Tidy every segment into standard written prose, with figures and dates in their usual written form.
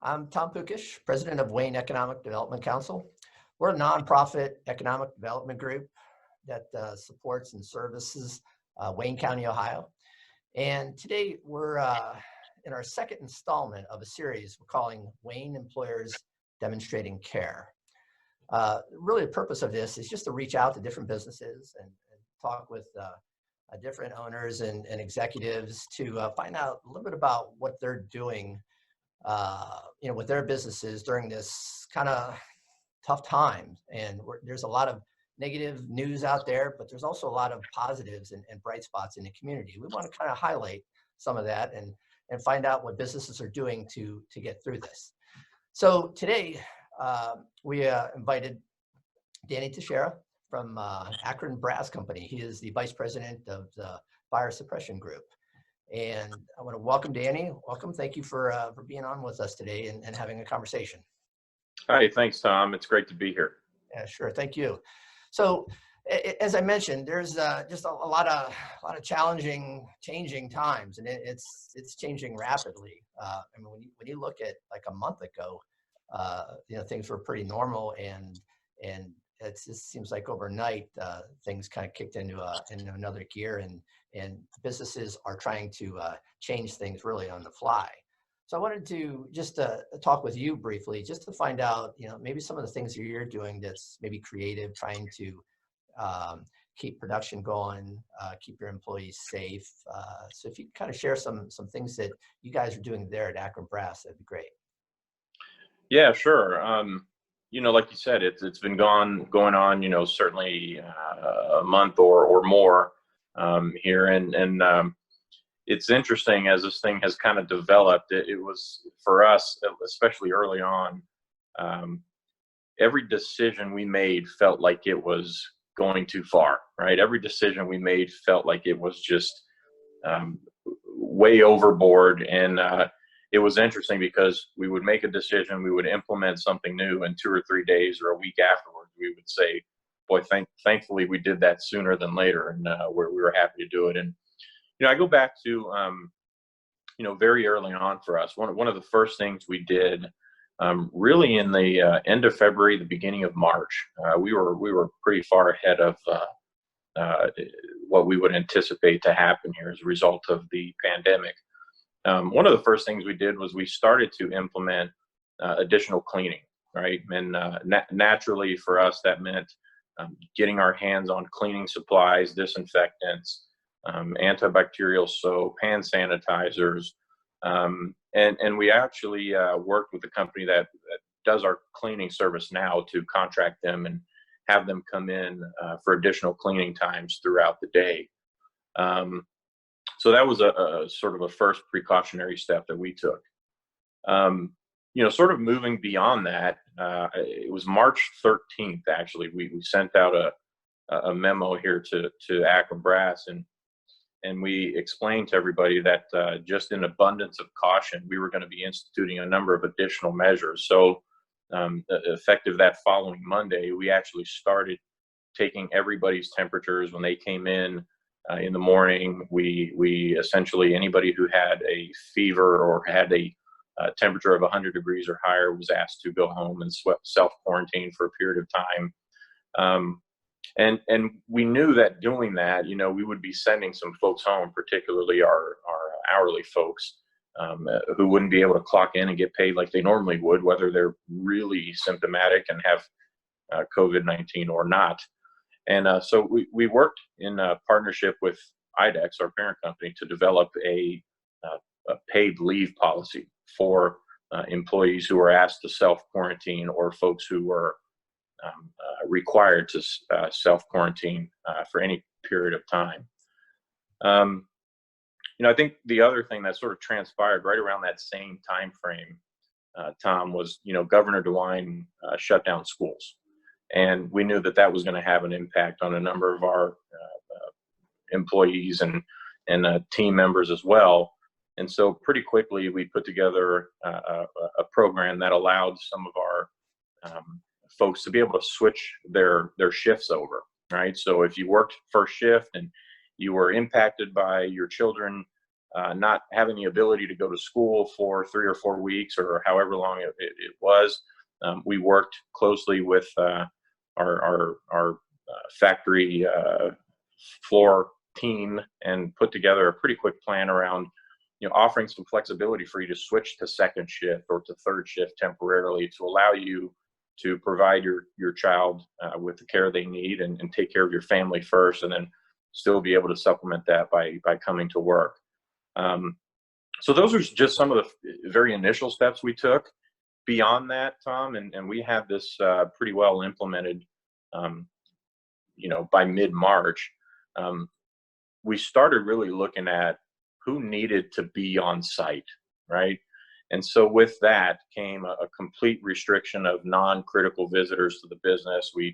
I'm Tom Pukish, president of Wayne Economic Development Council. We're a nonprofit economic development group that supports and services Wayne County, Ohio. And today we're in our second installment of a series we're calling Wayne Employers Demonstrating Care. Really the purpose of this is just to reach out to different businesses and talk with different owners and executives to find out a little bit about what they're doing with their businesses during this kind of tough time. And there's a lot of negative news out there, but there's also a lot of positives and bright spots in the community. We want to kind of highlight some of that and find out what businesses are doing to get through this. So today we invited Danny Teixeira from Akron Brass Company. He is the vice president of the fire suppression group. And I want to welcome Danny. Welcome. Thank you for being on with us today and having a conversation. Hi, thanks, Tom. It's great to be here. Yeah, sure. Thank you. So, as I mentioned, there's just a lot of changing times, and it's changing rapidly. I mean, when you look at like a month ago, things were pretty normal, and it just seems like overnight things kind of kicked into another gear, and businesses are trying to change things really on the fly. So I wanted to just talk with you briefly, just to find out, maybe some of the things that you're doing that's maybe creative, trying to keep production going, keep your employees safe. So if you kind of share some things that you guys are doing there at Akron Brass, that'd be great. Yeah, sure. Like you said, it's been going on, certainly a month or more here, and it's interesting as this thing has kind of developed. It was for us, especially early on, every decision we made felt like it was going too far, right? Every decision we made felt like it was just way overboard. And it was interesting because we would make a decision, we would implement something new, and 2 or 3 days or a week afterwards, we would say, boy, thankfully we did that sooner than later. And we were happy to do it. And I go back to, very early on for us. One of the first things we did, really in the end of February, the beginning of March, we were pretty far ahead of what we would anticipate to happen here as a result of the pandemic. One of the first things we did was we started to implement additional cleaning, right? And naturally for us, that meant getting our hands on cleaning supplies, disinfectants, antibacterial soap, hand sanitizers, and we actually worked with the company that does our cleaning service now to contract them and have them come in for additional cleaning times throughout the day. So that was a sort of a first precautionary step that we took. Sort of moving beyond that, it was March 13th, actually, we sent out a memo here to Akron Brass, and we explained to everybody that just in abundance of caution, we were going to be instituting a number of additional measures. So effective that following Monday, we actually started taking everybody's temperatures when they came in the morning. We essentially, anybody who had a fever or had a temperature of 100 degrees or higher was asked to go home and self-quarantine for a period of time. And we knew that doing that, we would be sending some folks home, particularly our hourly folks, who wouldn't be able to clock in and get paid like they normally would, whether they're really symptomatic and have COVID-19 or not. And so we worked in partnership with IDEX, our parent company, to develop a paid leave policy for employees who are asked to self-quarantine or folks who were required to self-quarantine for any period of time. I think the other thing that sort of transpired right around that same time frame, Tom, was, Governor DeWine shut down schools. And we knew that was going to have an impact on a number of our employees and team members as well. And so pretty quickly, we put together a program that allowed some of our folks to be able to switch their shifts over, right? So if you worked first shift and you were impacted by your children not having the ability to go to school for 3 or 4 weeks or however long it was. We worked closely with our factory floor team and put together a pretty quick plan around, offering some flexibility for you to switch to second shift or to third shift temporarily to allow you to provide your child with the care they need and take care of your family first, and then still be able to supplement that by coming to work. So those are just some of the very initial steps we took. Beyond that, Tom, and we had this pretty well implemented, by mid-March. We started really looking at who needed to be on site, right? And so with that came a complete restriction of non-critical visitors to the business. We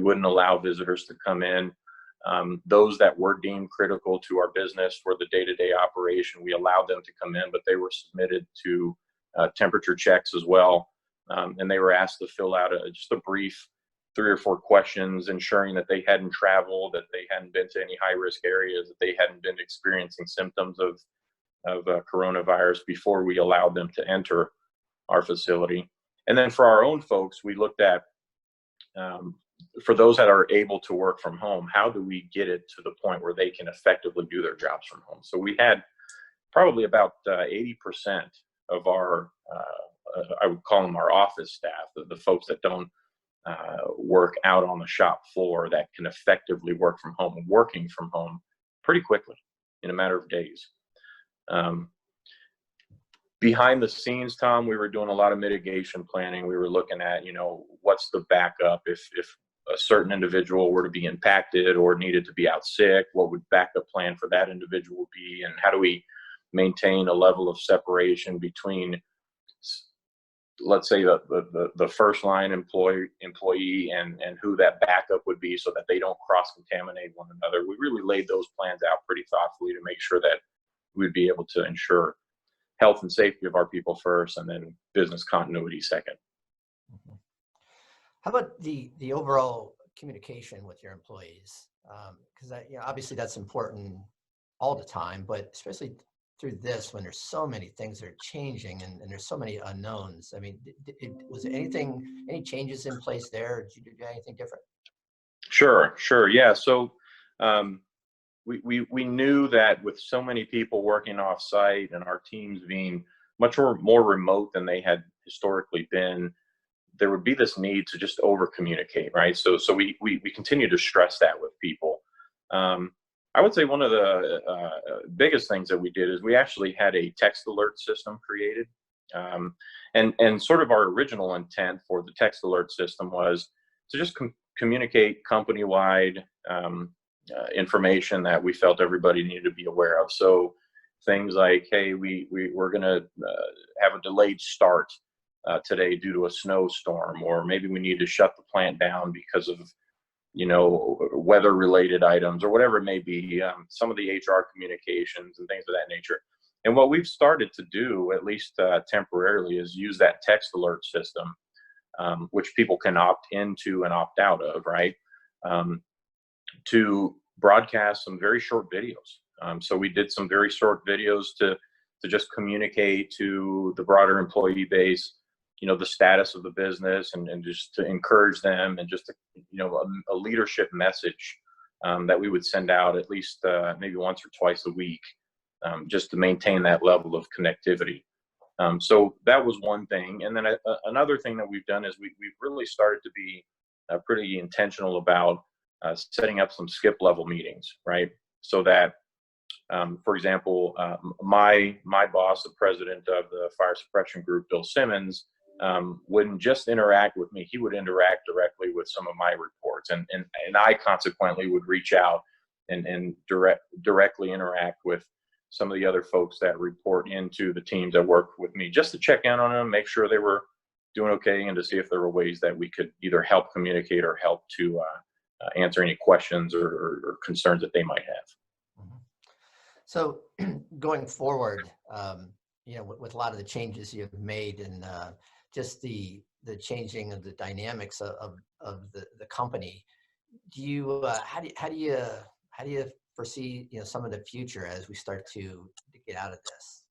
wouldn't allow visitors to come in. Those that were deemed critical to our business for the day-to-day operation, we allowed them to come in, but they were submitted to temperature checks as well. And they were asked to fill out just a brief 3 or 4 questions, ensuring that they hadn't traveled, that they hadn't been to any high-risk areas, that they hadn't been experiencing symptoms of coronavirus before we allowed them to enter our facility. And then for our own folks, we looked at, for those that are able to work from home, how do we get it to the point where they can effectively do their jobs from home? So we had probably about 80% of our, I would call them our office staff, the folks that don't work out on the shop floor, that can effectively work from home, working from home pretty quickly in a matter of days. Behind the scenes, Tom, we were doing a lot of mitigation planning. We were looking at, what's the backup if a certain individual were to be impacted or needed to be out sick, what would backup plan for that individual be, and how do we maintain a level of separation between, let's say, the first line employee and who that backup would be, so that they don't cross-contaminate one another. We really laid those plans out pretty thoughtfully to make sure that we'd be able to ensure health and safety of our people first, and then business continuity second. Mm-hmm. How about the overall communication with your employees? Because obviously that's important all the time, but especially through this, when there's so many things that are changing and there's so many unknowns. I mean, was there any changes in place there? Did you do anything different? Sure. Yeah. So we knew that with so many people working off site and our teams being much more remote than they had historically been, there would be this need to just over communicate, right? So we continue to stress that with people. I would say one of the biggest things that we did is we actually had a text alert system created. And sort of our original intent for the text alert system was to just communicate company-wide information that we felt everybody needed to be aware of. So things like, hey, we're going to have a delayed start today due to a snowstorm, or maybe we need to shut the plant down because of weather-related items, or whatever it may be, some of the HR communications and things of that nature. And what we've started to do, at least temporarily, is use that text alert system, which people can opt into and opt out of, right? To broadcast some very short videos. So we did some very short videos to just communicate to the broader employee base, the status of the business, and just to encourage them, and just a leadership message that we would send out at least maybe once or twice a week, just to maintain that level of connectivity. So that was one thing. And then another thing that we've done is we've really started to be pretty intentional about setting up some skip level meetings, right? So that, for example, my boss, the president of the fire suppression group, Bill Simmons, wouldn't just interact with me. He would interact directly with some of my reports, and I consequently would reach out and directly interact with some of the other folks that report into the teams that work with me, just to check in on them, make sure they were doing okay, and to see if there were ways that we could either help communicate or help to answer any questions or concerns that they might have. Mm-hmm. So going forward, with a lot of the changes you've made, and just the changing of the dynamics of the company, do you how do you foresee, some of the future as we start to get out of this?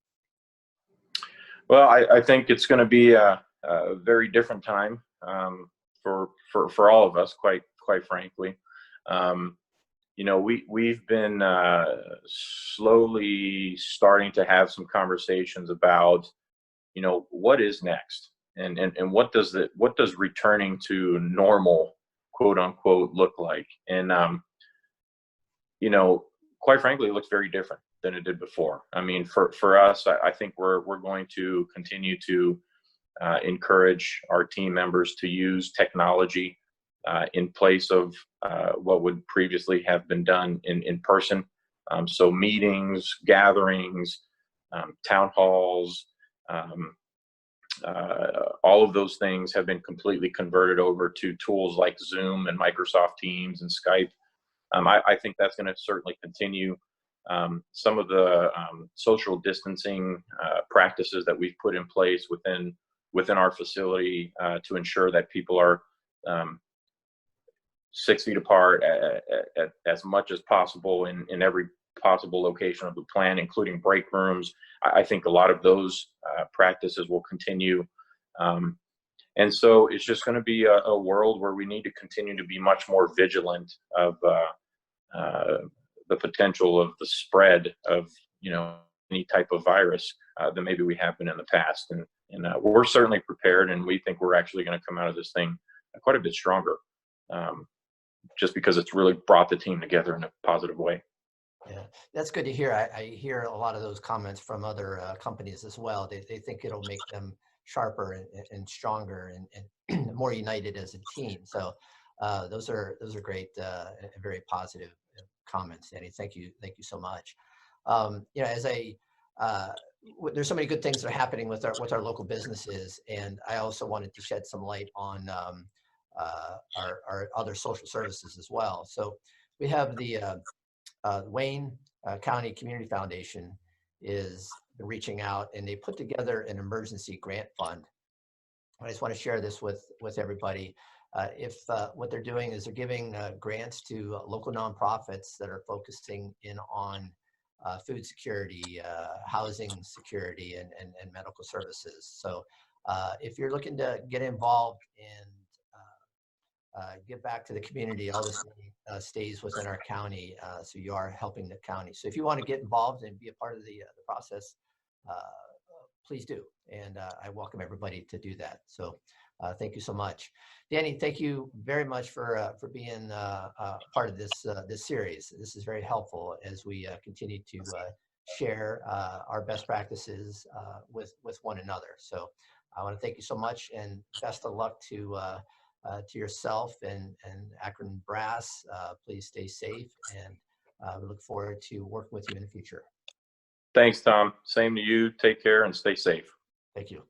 Well, I think it's going to be a very different time for all of us, quite frankly. We've been slowly starting to have some conversations about, what is next, and what does returning to normal, quote unquote, look like? And you know, quite frankly, it looks very different than it did before. I mean, for us, I think we're going to continue to encourage our team members to use technology in place of what would previously have been done in person. So meetings, gatherings, town halls, um, all of those things have been completely converted over to tools like Zoom and Microsoft Teams and Skype. I think that's going to certainly continue. Some of the social distancing practices that we've put in place within our facility to ensure that people are um, 6 feet apart as much as possible in every possible location of the plant, including break rooms. I think a lot of those practices will continue. Um, and so it's just going to be a world where we need to continue to be much more vigilant of the potential of the spread of any type of virus than maybe we have been in the past. And we're certainly prepared, and we think we're actually going to come out of this thing quite a bit stronger, just because it's really brought the team together in a positive way. Yeah, that's good to hear. I hear a lot of those comments from other companies as well. They think it'll make them sharper and stronger and more united as a team. So those are great, and very positive comments, Danny. Thank you so much. As there's so many good things that are happening with our local businesses, and I also wanted to shed some light on our other social services as well. So we have the Wayne County Community Foundation is reaching out, and they put together an emergency grant fund. I just want to share this with everybody. If what they're doing is they're giving grants to local nonprofits that are focusing in on food security, housing security, and medical services. So if you're looking to get involved and give back to the community, all this money stays within our county, so you are helping the county. So if you want to get involved and be a part of the process, uh, please do. And I welcome everybody to do that. So thank you so much. Danny, thank you very much for being part of this series. This is very helpful as we continue to share our best practices with one another. So I want to thank you so much, and best of luck to yourself and Akron Brass. Please stay safe, and we look forward to working with you in the future. Thanks, Tom. Same to you. Take care and stay safe. Thank you.